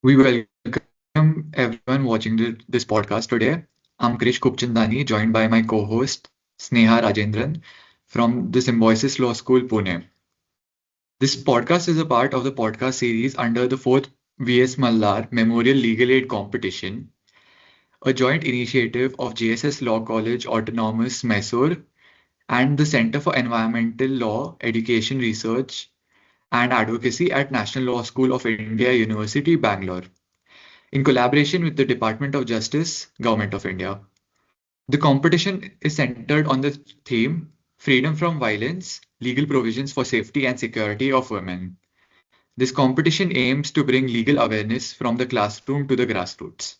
We welcome everyone watching this podcast today. I'm Krish Kupchandani, joined by my co-host Sneha Rajendran from the Symbiosis Law School, Pune. This podcast is a part of the podcast series under the fourth V.S. Mallar Memorial Legal Aid Competition, a joint initiative of JSS Law College Autonomous Mysore and the Center for Environmental Law Education Research and Advocacy at National Law School of India, University, Bangalore, in collaboration with the Department of Justice, Government of India. The competition is centered on the theme Freedom from Violence, Legal Provisions for Safety and Security of Women. This competition aims to bring legal awareness from the classroom to the grassroots.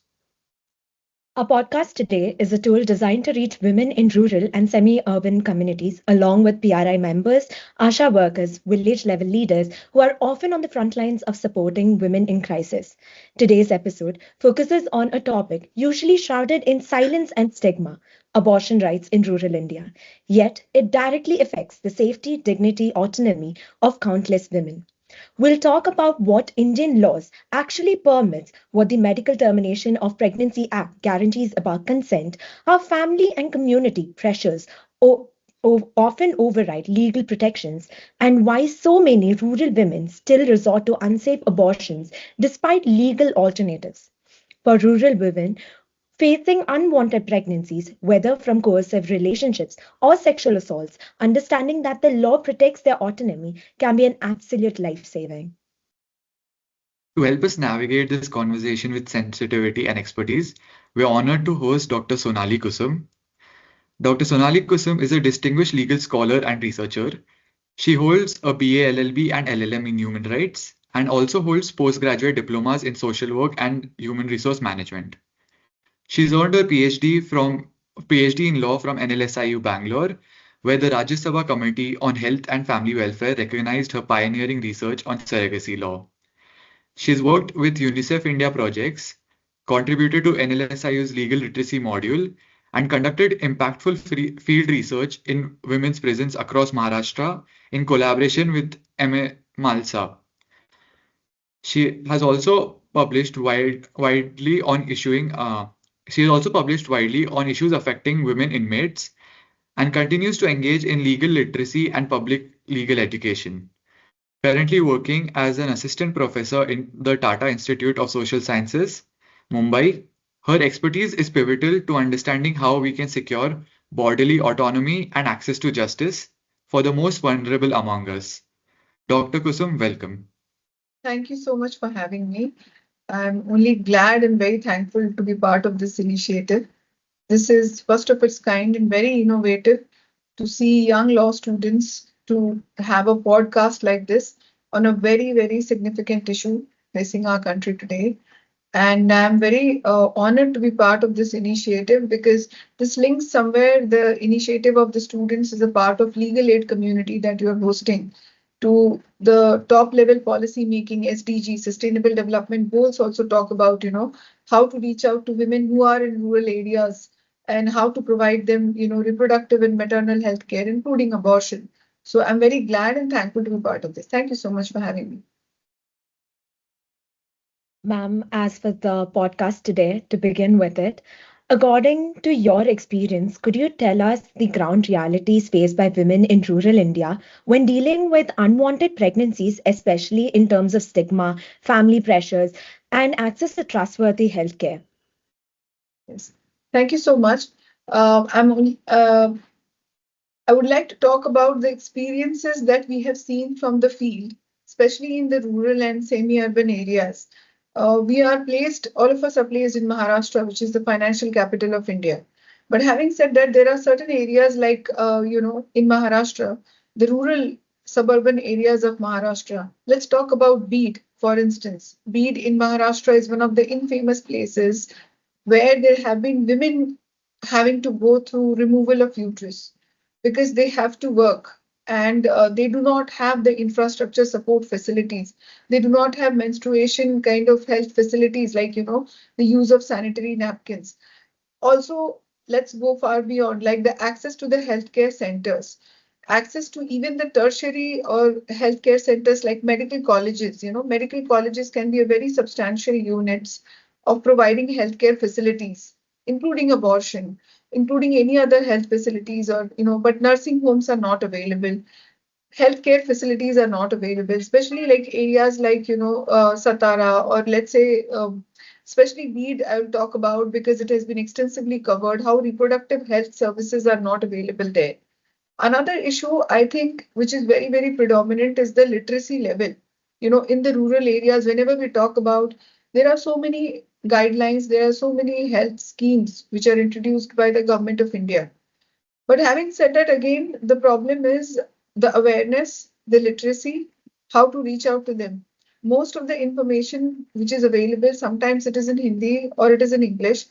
Our podcast today is a tool designed to reach women in rural and semi urban communities, along with PRI members, ASHA workers, village level leaders who are often on the front lines of supporting women in crisis. Today's episode focuses on a topic usually shrouded in silence and stigma abortion rights in rural India. Yet, it directly affects the safety, dignity, autonomy of countless women. We'll talk about what Indian laws actually permits, what the Medical Termination of Pregnancy Act guarantees about consent, how family and community pressures often override legal protections, and why so many rural women still resort to unsafe abortions despite legal alternatives. For rural women, facing unwanted pregnancies, whether from coercive relationships or sexual assaults, understanding that the law protects their autonomy can be an absolute life saving. To help us navigate this conversation with sensitivity and expertise, we are honored to host Dr. Sonali Kusum. Dr. Sonali Kusum is a distinguished legal scholar and researcher. She holds a BA LLB and LLM in human rights and also holds postgraduate diplomas in social work and human resource management. She's earned her PhD in law from NLSIU Bangalore, where the Rajya Sabha Committee on Health and Family Welfare recognized her pioneering research on surrogacy law. She's worked with UNICEF India projects, contributed to NLSIU's legal literacy module, and conducted impactful field research in women's prisons across Maharashtra in collaboration with M.A. Malsa. She has also published widely on issuing. She has also published widely on issues affecting women inmates and continues to engage in legal literacy and public legal education. Currently working as an assistant professor in the Tata Institute of Social Sciences, Mumbai. Her expertise is pivotal to understanding how we can secure bodily autonomy and access to justice for the most vulnerable among us. Dr. Kusum, welcome. Thank you so much for having me. I'm only glad and very thankful to be part of this initiative. This is first of its kind and very innovative to see young law students to have a podcast like this on a very, very significant issue facing our country today. And I'm very honored to be part of this initiative because this links somewhere the initiative of the students is a part of legal aid community that you are hosting to the top level policy making SDG sustainable development goals also talk about how to reach out to women who are in rural areas and how to provide them reproductive and maternal health care including abortion. So I'm very glad and thankful to be part of this. Thank you so much for having me. Ma'am, as for the podcast today, to begin with it, according to your experience, could you tell us the ground realities faced by women in rural India when dealing with unwanted pregnancies, especially in terms of stigma, family pressures, and access to trustworthy healthcare? Yes. Thank you so much. I would like to talk about the experiences that we have seen from the field, especially in the rural and semi-urban areas. All of us are placed in Maharashtra, which is the financial capital of India. But having said that, there are certain areas like, in Maharashtra, the rural suburban areas of Maharashtra. Let's talk about Beed, for instance. Beed in Maharashtra is one of the infamous places where there have been women having to go through removal of uterus because they have to work and they do not have the infrastructure support facilities. They do not have menstruation kind of health facilities like, the use of sanitary napkins. Also, let's go far beyond, like the access to the healthcare centers. access to even the tertiary or healthcare centers like medical colleges. Medical colleges can be a very substantial units of providing healthcare facilities, including abortion, including any other health facilities, or but nursing homes are not available. Healthcare facilities are not available, especially like areas like Satara, or let's say especially Bid. I'll talk about because it has been extensively covered how reproductive health services are not available there. Another issue, I think, which is very, very predominant is the literacy level. In the rural areas, whenever we talk about, there are so many guidelines, there are so many health schemes which are introduced by the government of India. But having said that, again, the problem is the awareness, the literacy, how to reach out to them. Most of the information which is available, sometimes it is in Hindi or it is in English.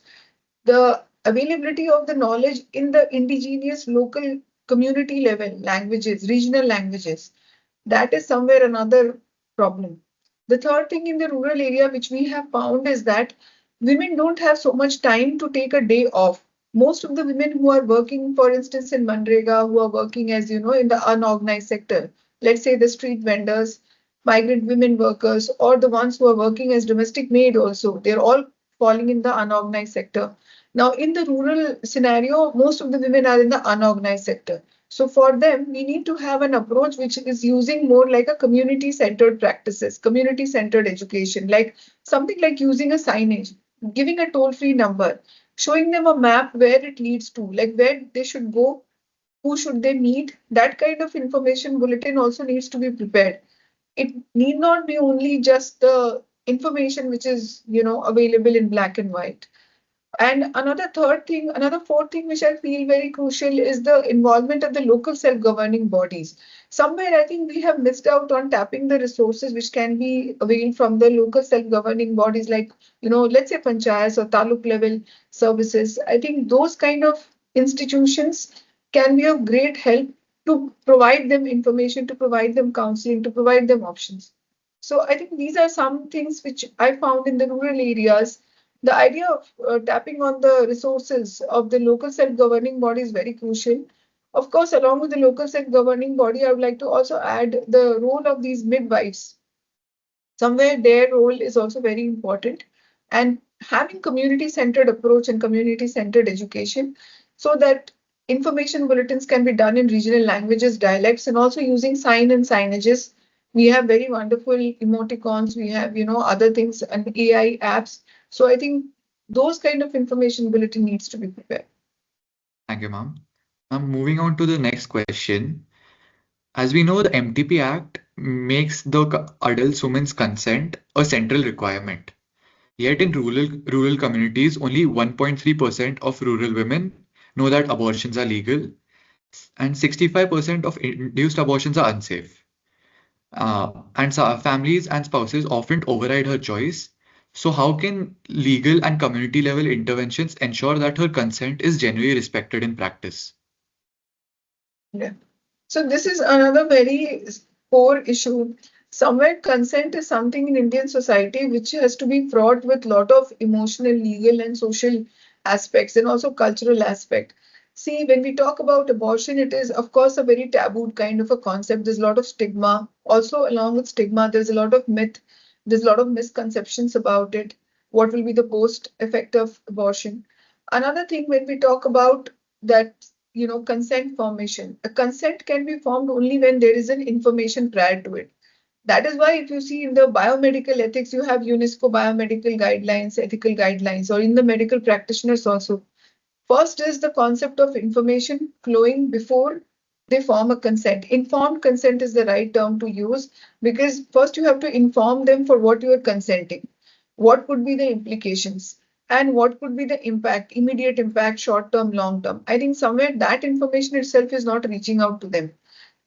The availability of the knowledge in the indigenous local community level languages, regional languages, that is somewhere another problem. The third thing in the rural area which we have found is that women don't have so much time to take a day off. Most of the women who are working, for instance, in Manrega, who are working as in the unorganized sector, let's say the street vendors, migrant women workers, or the ones who are working as domestic maid also, they're all falling in the unorganized sector. Now, in the rural scenario, most of the women are in the unorganized sector. So for them, we need to have an approach which is using more like a community-centered practices, community-centered education, like something like using a signage, giving a toll-free number, showing them a map where it leads to, like where they should go, who should they meet. That kind of information bulletin also needs to be prepared. It need not be only just the information which is, available in black and white. And another fourth thing which I feel very crucial is the involvement of the local self-governing bodies. Somewhere I think we have missed out on tapping the resources which can be availed from the local self-governing bodies like, let's say panchayats or taluk level services. I think those kind of institutions can be of great help to provide them information, to provide them counseling, to provide them options. So I think these are some things which I found in the rural areas. The idea of tapping on the resources of the local self-governing body is very crucial. Of course, along with the local self-governing body, I would like to also add the role of these midwives. Somewhere their role is also very important. And having community-centered approach and community-centered education so that information bulletins can be done in regional languages, dialects, and also using sign and signages. We have very wonderful emoticons. We have, other things and AI apps. So I think those kind of information bulletin needs to be prepared. Thank you, ma'am. Moving on to the next question. As we know, the MTP Act makes the adult women's consent a central requirement. Yet in rural communities, only 1.3% of rural women know that abortions are legal, and 65% of induced abortions are unsafe. And so families and spouses often override her choice. So, how can legal and community level interventions ensure that her consent is genuinely respected in practice? Yeah. So this is another very core issue. Somewhere consent is something in Indian society which has to be fraught with lot of emotional, legal, and social aspects, and also cultural aspect. See, when we talk about abortion, it is of course a very taboo kind of a concept. There's a lot of stigma. Also, along with stigma, there's a lot of myth. There's a lot of misconceptions about it. What will be the post effect of abortion? Another thing when we talk about that, consent formation. A consent can be formed only when there is an information prior to it. That is why if you see in the biomedical ethics, you have UNESCO biomedical guidelines, ethical guidelines, or in the medical practitioners also. First is the concept of information flowing before they form a consent. Informed consent is the right term to use because first you have to inform them for what you are consenting. What could be the implications? And what could be the impact, immediate impact, short term, long term? I think somewhere that information itself is not reaching out to them.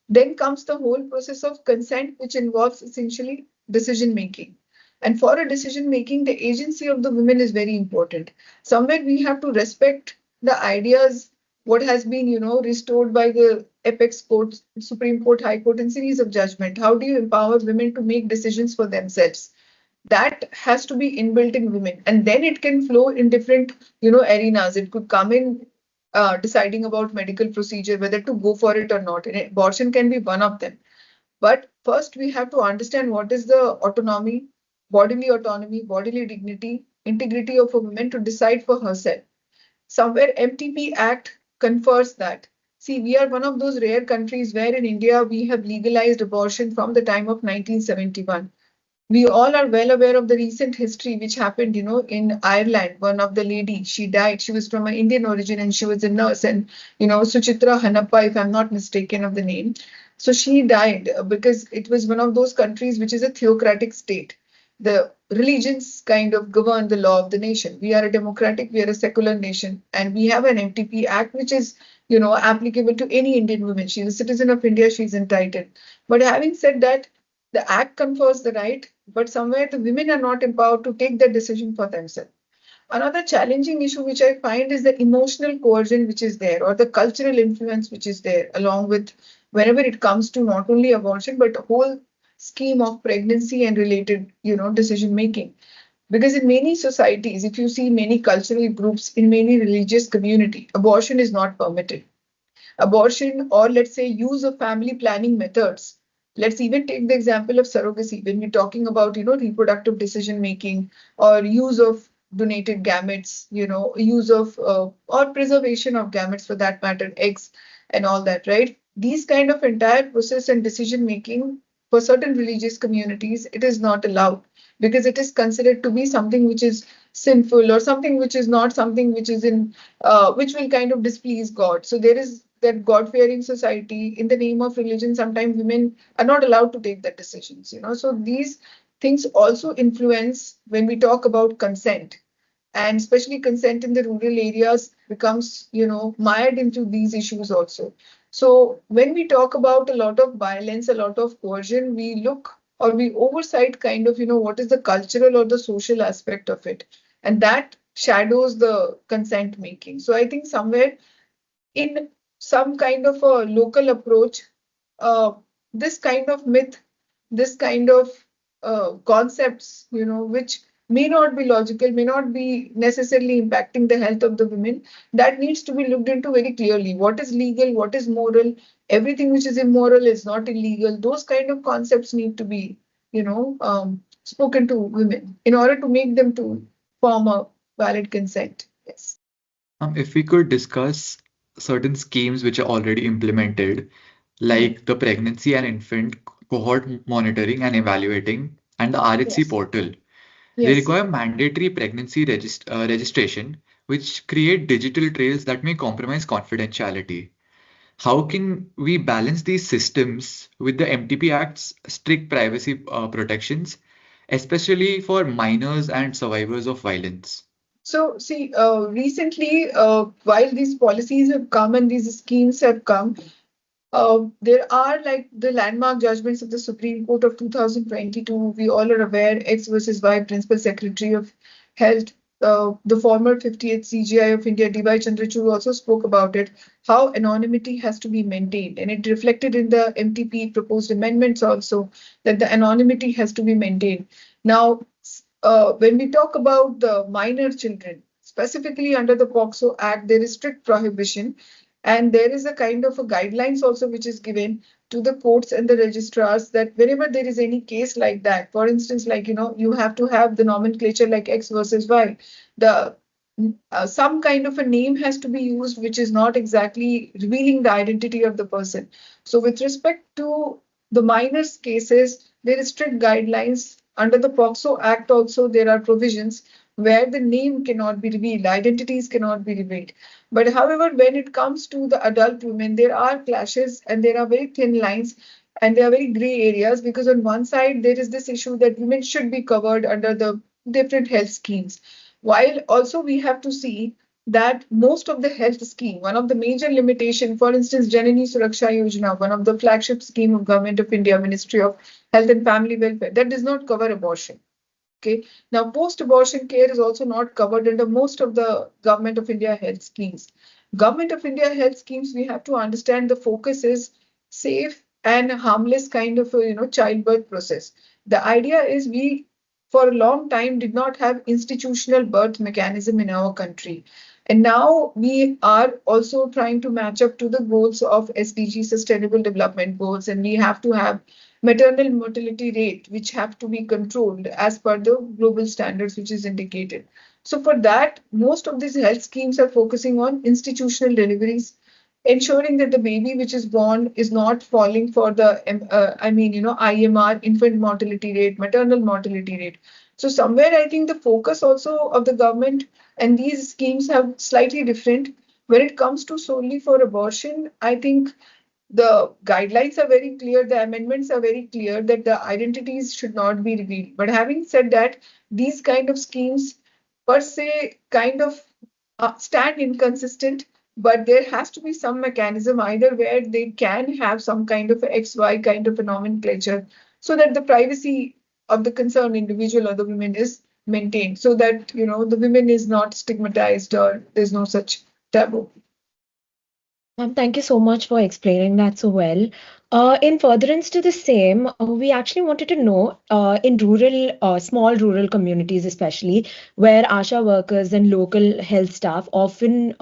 Then comes the whole process of consent, which involves essentially decision making. And for a decision making, the agency of the women is very important. Somewhere we have to respect the ideas, what has been, restored by the apex courts, Supreme Court, High Court, and series of judgment. How do you empower women to make decisions for themselves? That has to be inbuilt in women, and then it can flow in different, arenas. It could come in deciding about medical procedure, whether to go for it or not. And abortion can be one of them. But first, we have to understand what is the autonomy, bodily dignity, integrity of a woman to decide for herself. Somewhere MTP Act confers that. See, we are one of those rare countries where in India we have legalized abortion from the time of 1971. We all are well aware of the recent history which happened, in Ireland. One of the lady, she died. She was from an Indian origin and she was a nurse. And, Suchitra Hanappa, if I'm not mistaken of the name. So she died because it was one of those countries which is a theocratic state. The religions kind of govern the law of the nation. We are a democratic, we are a secular nation, and we have an MTP Act which is, applicable to any Indian woman. She's a citizen of India, she's entitled. But having said that, the act confers the right, but somewhere the women are not empowered to take that decision for themselves. Another challenging issue which I find is the emotional coercion which is there, or the cultural influence which is there, along with whenever it comes to not only abortion but a whole scheme of pregnancy and related, decision making. Because in many societies, if you see many cultural groups in many religious community, abortion is not permitted. Abortion, or let's say use of family planning methods. Let's even take the example of surrogacy when we're talking about, reproductive decision making, or use of donated gametes, use of or preservation of gametes for that matter, eggs and all that, right? These kind of entire process and decision making for certain religious communities, it is not allowed because it is considered to be something which is sinful, or something which is not something which is in which will kind of displease God. So there is that God-fearing society. In the name of religion, sometimes women are not allowed to take that decisions. So these things also influence when we talk about consent, and especially consent in the rural areas becomes, mired into these issues also. So when we talk about a lot of violence, a lot of coercion, we look or we oversight kind of, what is the cultural or the social aspect of it, and that shadows the consent making. So I think somewhere in some kind of a local approach, uh, this kind of myth, this kind of concepts, which may not be logical, may not be necessarily impacting the health of the women, that needs to be looked into very clearly. What is legal? What is moral? Everything which is immoral is not illegal. Those kind of concepts need to be, spoken to women in order to make them to form a valid consent. Yes. If we could discuss certain schemes which are already implemented, Hmm. like the pregnancy and infant cohort monitoring and evaluating, and the RHC Yes. portal. They Yes. require mandatory pregnancy registration, which create digital trails that may compromise confidentiality. How can we balance these systems with the MTP Act's strict privacy protections, especially for minors and survivors of violence? So, see, recently, while these policies have come and these schemes have come, there are like the landmark judgments of the Supreme Court of 2022. We all are aware, X versus Y, Principal Secretary of Health, the former 50th CGI of India, D.Y. Chandrachud, also spoke about it, how anonymity has to be maintained. And it reflected in the MTP proposed amendments also, that the anonymity has to be maintained. Now, when we talk about the minor children, specifically under the POCSO Act, there is strict prohibition, and there is a kind of a guidelines also which is given to the courts and the registrars that whenever there is any case like that, for instance, like, you have to have the nomenclature like X versus Y, the some kind of a name has to be used which is not exactly revealing the identity of the person. So with respect to the minors cases, there is strict guidelines. Under the POCSO Act also, there are provisions where the name cannot be revealed, identities cannot be revealed. But however, when it comes to the adult women, there are clashes and there are very thin lines and there are very gray areas, because on one side, there is this issue that women should be covered under the different health schemes. While also we have to see that most of the health scheme, one of the major limitation, for instance, Janani Suraksha Yojana, one of the flagship scheme of Government of India, Ministry of Health and Family Welfare, that does not cover abortion. Okay. Now, post-abortion care is also not covered under most of the Government of India health schemes. Government of India health schemes, we have to understand the focus is safe and harmless kind of a, childbirth process. The idea is we for a long time did not have institutional birth mechanism in our country. And now we are also trying to match up to the goals of SDG Sustainable Development Goals, and we have to have maternal mortality rate, which have to be controlled as per the global standards, which is indicated. So for that, most of these health schemes are focusing on institutional deliveries, ensuring that the baby which is born is not falling for the, IMR, infant mortality rate, maternal mortality rate. So somewhere I think the focus also of the government and these schemes have slightly different. When it comes to solely for abortion, I think the guidelines are very clear, the amendments are very clear that the identities should not be revealed. But having said that, these kind of schemes per se kind of stand inconsistent, but there has to be some mechanism either where they can have some kind of XY kind of a nomenclature so that the privacy of the concerned individual or the women is maintained, so that the women is not stigmatized or there's no such taboo. Thank you so much for explaining that so well. In furtherance to the same, we actually wanted to know in rural, small rural communities, especially where ASHA workers and local health staff often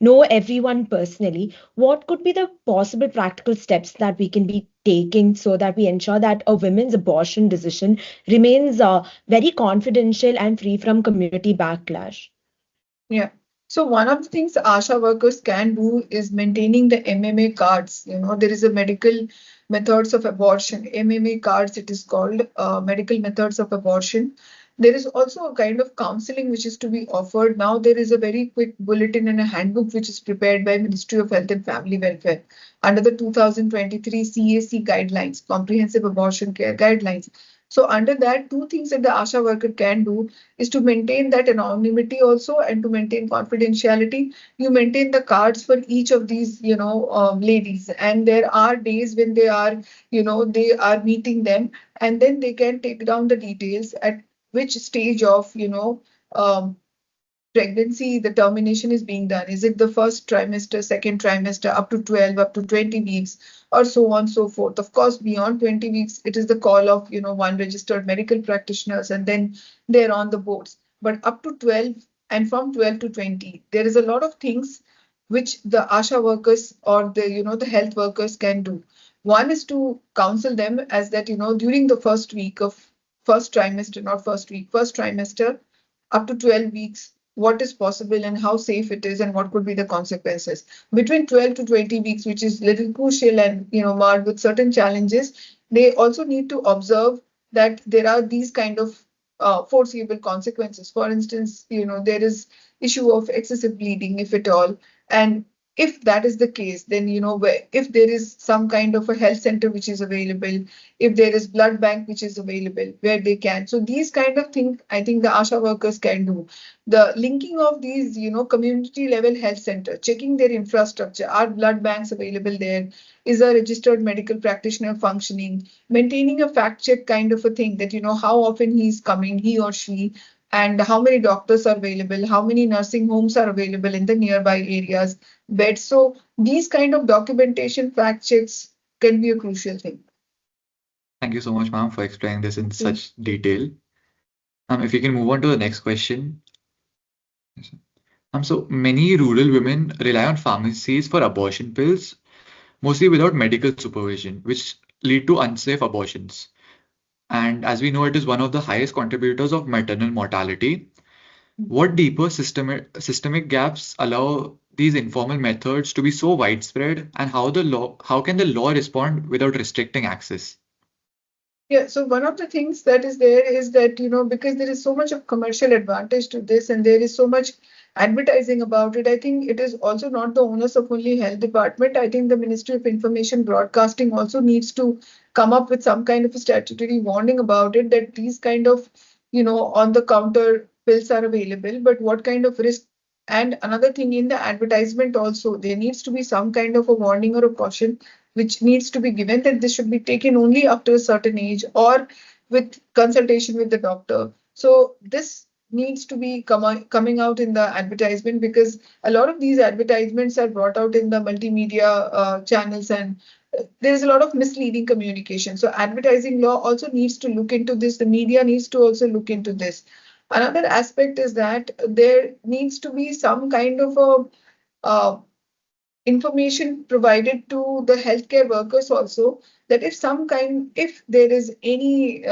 know everyone personally, what could be the possible practical steps that we can be taking so that we ensure that a women's abortion decision remains very confidential and free from community backlash? Yeah. So one of the things ASHA workers can do is maintaining the MMA cards. There is a medical methods of abortion, MMA cards it is called, medical methods of abortion. There is also a kind of counseling which is to be offered. Now there is a very quick bulletin and a handbook which is prepared by Ministry of Health and Family Welfare under the 2023 CAC guidelines, Comprehensive Abortion Care Guidelines. So under that, two things that the ASHA worker can do is to maintain that anonymity also and to maintain confidentiality. You maintain the cards for each of these, ladies, and there are days when they are meeting them, and then they can take down the details at which stage of, um, pregnancy the termination is being done. Is it the first trimester, second trimester, up to 12, up to 20 weeks, or so on, so forth. Of course, beyond 20 weeks, it is the call of, one registered medical practitioners, and then they're on the boards. But up to 12 and from 12 to 20, there is a lot of things which the ASHA workers or the health workers can do. One is to counsel them as that, during the first week of first trimester, not first week, first trimester, up to 12 weeks, what is possible and how safe it is and what could be the consequences. Between 12 to 20 weeks, which is little crucial and marred with certain challenges, they also need to observe that there are these kind of foreseeable consequences. For instance, there is issue of excessive bleeding, if at all, and if that is the case, then if there is some kind of a health center which is available, if there is blood bank which is available where they can. So these kind of things I think the ASHA workers can do. The linking of these, community level health center, checking their infrastructure, are blood banks available there? Is a registered medical practitioner functioning? Maintaining a fact check kind of a thing that, how often he's coming, he or she, and how many doctors are available, how many nursing homes are available in the nearby areas, beds. So these kind of documentation fact checks can be a crucial thing. Thank you so much, ma'am, for explaining this in such detail. If you can move on to the next question. Yes, sir. So many rural women rely on pharmacies for abortion pills, mostly without medical supervision, which lead to unsafe abortions. And as we know, it is one of the highest contributors of maternal mortality. What deeper systemic gaps allow these informal methods to be so widespread, and how can the law respond without restricting access? Yeah, so one of the things that is there is that, because there is so much of commercial advantage to this and there is so much advertising about it, I think it is also not the onus of only health department. I think the Ministry of Information Broadcasting also needs to come up with some kind of a statutory warning about it, that these kind of, on the counter pills are available, but what kind of risk. And another thing, in the advertisement also, there needs to be some kind of a warning or a caution which needs to be given, that this should be taken only after a certain age or with consultation with the doctor. So this needs to be coming out in the advertisement, because a lot of these advertisements are brought out in the multimedia channels, and there is a lot of misleading communication. So advertising law also needs to look into this. The media needs to also look into this. Another aspect is that there needs to be some kind of a information provided to the healthcare workers also, that if there is any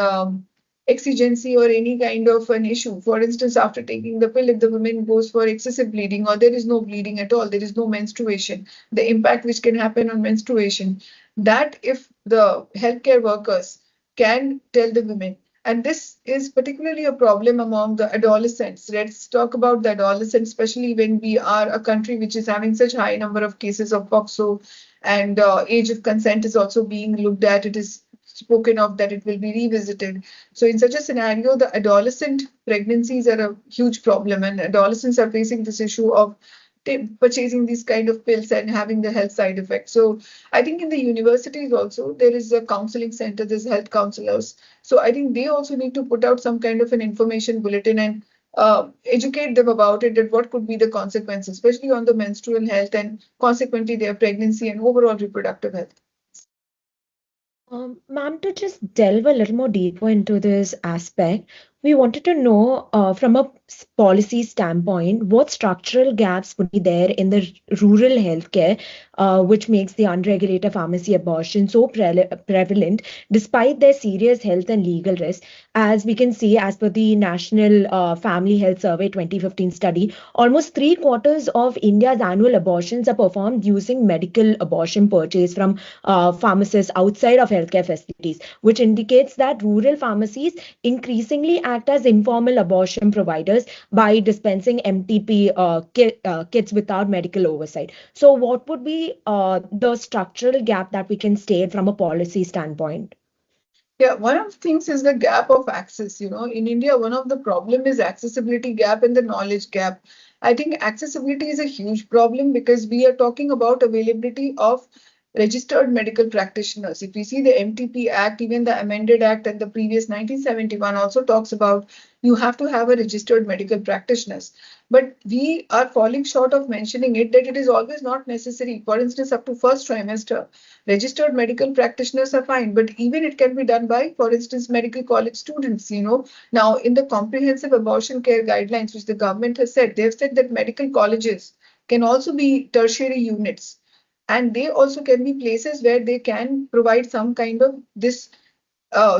exigency or any kind of an issue, for instance, after taking the pill, if the woman goes for excessive bleeding or there is no bleeding at all, there is no menstruation, the impact which can happen on menstruation, that if the healthcare workers can tell the women, and this is particularly a problem among the adolescents. Let's talk about the adolescents, especially when we are a country which is having such high number of cases of POXO, and age of consent is also being looked at. It is spoken of that it will be revisited. So in such a scenario, the adolescent pregnancies are a huge problem, and adolescents are facing this issue of purchasing these kind of pills and having the health side effects. So I think in the universities also there is a counseling center, there's health counselors. So I think they also need to put out some kind of an information bulletin and educate them about it, and what could be the consequences, especially on the menstrual health and consequently their pregnancy and overall reproductive health. Ma'am, to just delve a little more deeper into this aspect, we wanted to know from a policy standpoint, what structural gaps would be there in the rural healthcare, which makes the unregulated pharmacy abortion so prevalent, despite their serious health and legal risks. As we can see, as per the National Family Health Survey 2015 study, almost three-quarters of India's annual abortions are performed using medical abortion purchase from pharmacists outside of healthcare facilities, which indicates that rural pharmacies increasingly act as informal abortion providers by dispensing MTP kits without medical oversight. So, what would be the structural gap that we can state from a policy standpoint? Yeah, one of the things is the gap of access. In India, one of the problem is accessibility gap and the knowledge gap. I think accessibility is a huge problem because we are talking about availability of registered medical practitioners. If we see the MTP Act, even the amended act and the previous 1971 also talks about you have to have a registered medical practitioners. But we are falling short of mentioning it that it is always not necessary. For instance, up to first trimester, registered medical practitioners are fine, but even it can be done by, for instance, medical college students. Now, in the comprehensive abortion care guidelines, which the government has said, they've said that medical colleges can also be tertiary units. And they also can be places where they can provide some kind of this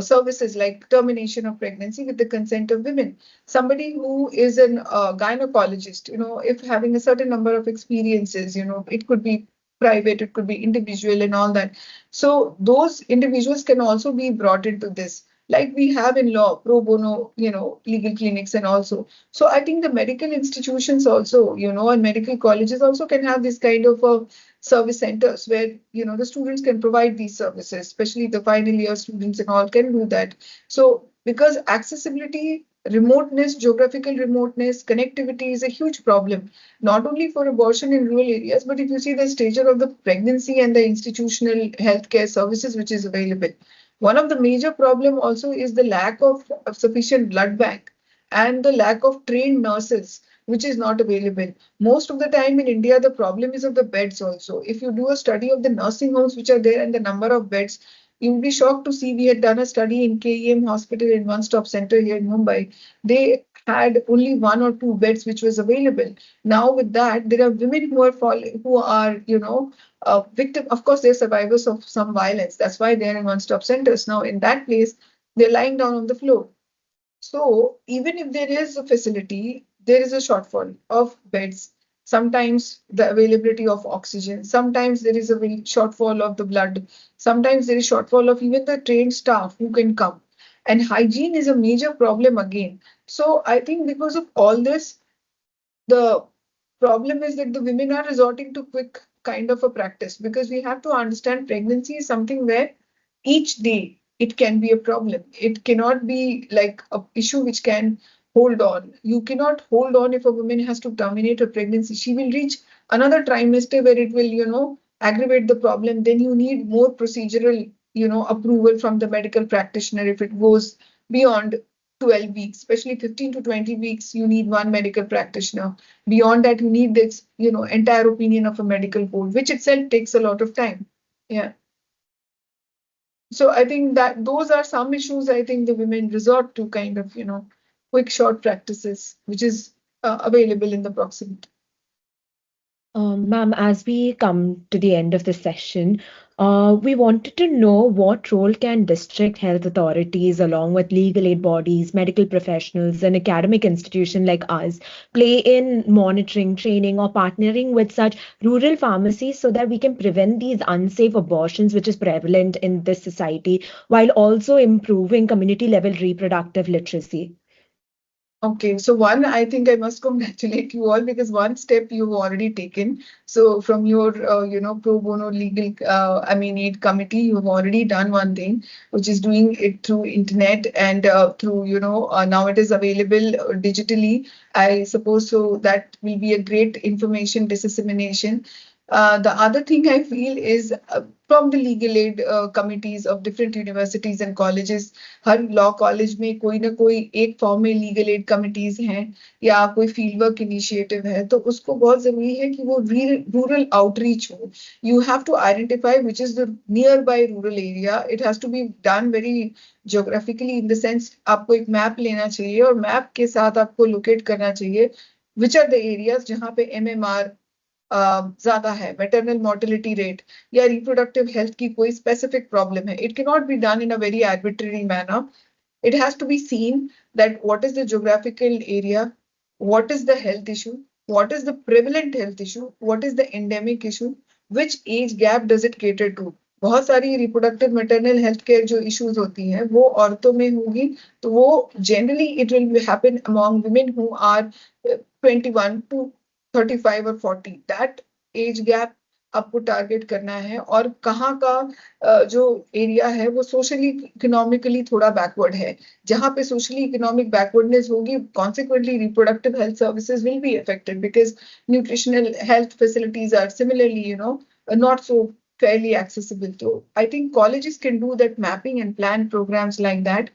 services like termination of pregnancy with the consent of women. Somebody who is an gynecologist, if having a certain number of experiences, it could be private, it could be individual and all that. So those individuals can also be brought into this. Like we have in law, pro bono, legal clinics and also. So I think the medical institutions also, and medical colleges also can have this kind of a service centers where the students can provide these services, especially the final year students and all can do that. So because accessibility, remoteness, geographical remoteness, connectivity is a huge problem, not only for abortion in rural areas, but if you see the stature of the pregnancy and the institutional healthcare services which is available. One of the major problem also is the lack of sufficient blood bank and the lack of trained nurses which is not available. Most of the time in India, the problem is of the beds also. If you do a study of the nursing homes which are there and the number of beds, you will be shocked to see we had done a study in KEM hospital in One Stop Center here in Mumbai. They had only one or two beds which was available. Now with that, there are women who are victim. Of course, they're survivors of some violence. That's why they're in One Stop Centers. Now in that place, they're lying down on the floor. So even if there is a facility, there is a shortfall of beds. Sometimes the availability of oxygen. Sometimes there is a shortfall of the blood. Sometimes there is shortfall of even the trained staff who can come. And hygiene is a major problem again. So I think because of all this, the problem is that the women are resorting to quick kind of a practice because we have to understand pregnancy is something where each day it can be a problem. It cannot be like a issue which can hold on. You cannot hold on if a woman has to terminate her pregnancy. She will reach another trimester where it will, aggravate the problem. Then you need more procedural, approval from the medical practitioner if it goes beyond 12 weeks, especially 15 to 20 weeks, you need one medical practitioner. Beyond that, you need this, entire opinion of a medical board, which itself takes a lot of time. Yeah. So I think that those are some issues I think the women resort to, kind of, quick short practices, which is available in the proximity. Ma'am, as we come to the end of the session, we wanted to know what role can district health authorities, along with legal aid bodies, medical professionals, and academic institutions like us, play in monitoring, training, or partnering with such rural pharmacies so that we can prevent these unsafe abortions, which is prevalent in this society, while also improving community level reproductive literacy? Okay, so one, I think I must congratulate you all because one step you've already taken. So from your, pro bono legal, aid committee, you've already done one thing, which is doing it through internet and through, now it is available digitally. I suppose so that will be a great information dissemination. The other thing I feel is from the legal aid committees of different universities and colleges, her law college में कोई ना कोई एक form में legal aid committees हैं या कोई field work initiative है, तो उसको बहुत जरूरी है कि वो रूरल आउटरीच हो. You have to identify which is the near by rural area. It has to be done very geographically in the sense आपको एक मैप लेना चाहिए और मैप के साथ आपको लोकेट करना चाहिए विच आर द एरियाज जहाँ पे एमएमआर ज्यादा है, मैटरनल मोर्टेलिटी रेट या रिप्रोडक्टिव हेल्थ की कोई स्पेसिफिक प्रॉब्लम है. It can not be done in a very arbitrary manner. It has to be seen that what is the geographical area, what is the health issue, what is the prevalent health issue, what is the endemic issue, which age gap does it cater to. बहुत सारी reproductive maternal health care जो issues होती हैं वो औरतों में होगी, तो वो generally it will happen among women who are 21 to 35 और 40. दैट एज गैप आपको टारगेट करना है. और कहाँ का जो एरिया है वो सोशली इकोनॉमिकली थोड़ा बैकवर्ड है. जहाँ पे सोशली इकोनॉमिक बैकवर्डनेस होगी, consequently reproductive health services will be affected because nutritional health facilities are similarly not so fairly accessible. So I think colleges can do that mapping and plan programs like that.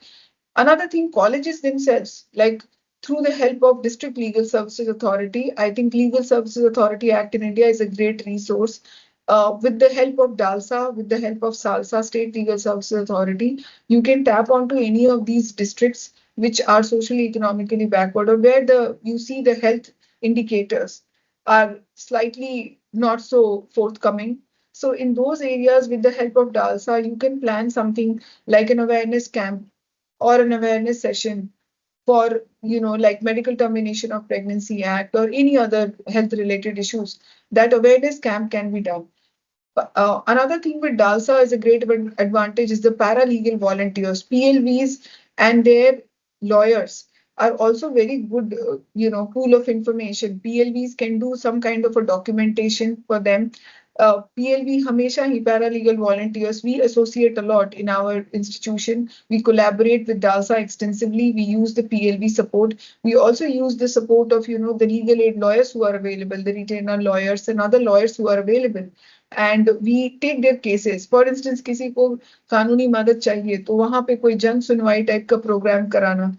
Another thing, colleges themselves, like through the help of District Legal Services Authority, I think Legal Services Authority Act in India is a great resource. With the help of DALSA, with the help of SALSA, State Legal Services Authority, you can tap onto any of these districts which are socially economically backward or where you see the health indicators are slightly not so forthcoming. So in those areas, with the help of DALSA, you can plan something like an awareness camp or an awareness session for, like medical termination of pregnancy act or any other health related issues. That awareness camp can be done. Another thing with DALSA is a great advantage is the paralegal volunteers, PLVs, and their lawyers are also very good, pool of information. PLVs can do some kind of a documentation for them. PLV हमेशा ही paralegal volunteers, we associate a lot in our institution. We collaborate with DALSA extensively. We use the PLV support. We also use the support of, the legal aid lawyers who are available, the retainer lawyers and other lawyers who are available. And we take their cases. For instance, किसी को कानूनी मदद चाहिए तो वहां पे कोई जन सुनवाई टाइप का प्रोग्राम कराना,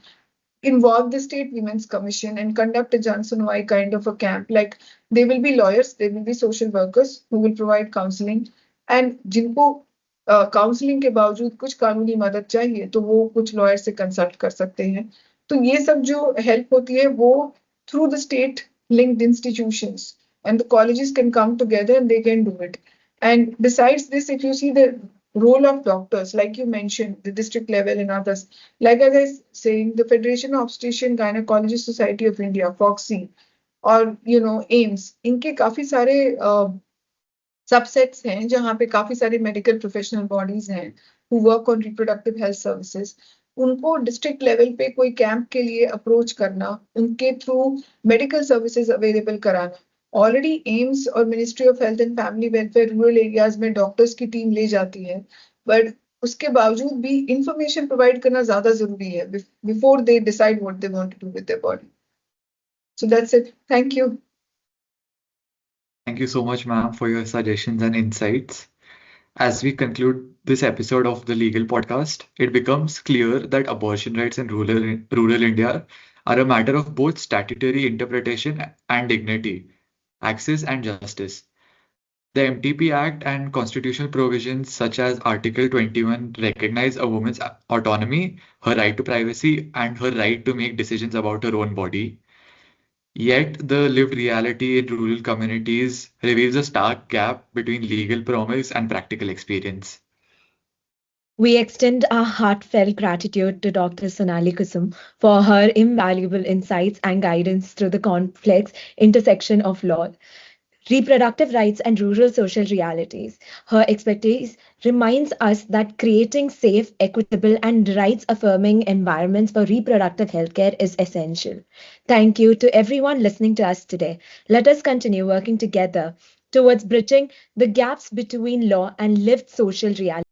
involve the State Women's Commission and conduct a Jan Sunwai kind of a camp. Like they will be lawyers, they will be social workers who will provide counseling. And जिनको counselling के बावजूद कुछ कानूनी मदद चाहिए तो वो कुछ लॉयर से कंसल्ट कर सकते हैं. तो ये सब जो हेल्प होती है वो through the state linked institutions, and the colleges can come together and they can do it. And besides this, if you see the role of doctors, like you mentioned, the district level and others, like as I was saying, the Federation of Obstetrician Gynecology Society of India, FOXY, or AIMS, इनके काफी सारे subsets हैं जहाँ पे काफी सारे medical professional bodies हैं who work on reproductive health services. उनको डिस्ट्रिक्ट लेवल पे कोई कैंप के लिए अप्रोच करना, उनके थ्रू मेडिकल सर्विसेज अवेलेबल कराना. ऑलरेडी एम्स और ministry of health and family welfare rural areas में डॉक्टर्स की टीम ले जाती है, बट उसके बावजूद भी इंफॉर्मेशन प्रोवाइड करना ज्यादा जरूरी है before they decide what they want to do with their body. So that's it. Thank you. Thank you so much, ma'am, for your suggestions and insights. As we conclude this episode of the Legal Podcast, it becomes clear that abortion rights in rural India are a matter of both statutory interpretation and dignity, access and justice. The MTP Act and constitutional provisions such as Article 21 recognize a woman's autonomy, her right to privacy, and her right to make decisions about her own body. Yet, the lived reality in rural communities reveals a stark gap between legal promise and practical experience. We extend our heartfelt gratitude to Dr. Sonali Kusum for her invaluable insights and guidance through the complex intersection of law, reproductive rights, and rural social realities. Her expertise reminds us that creating safe, equitable, and rights affirming environments for reproductive healthcare is essential. Thank you to everyone listening to us today. Let us continue working together towards bridging the gaps between law and lived social reality.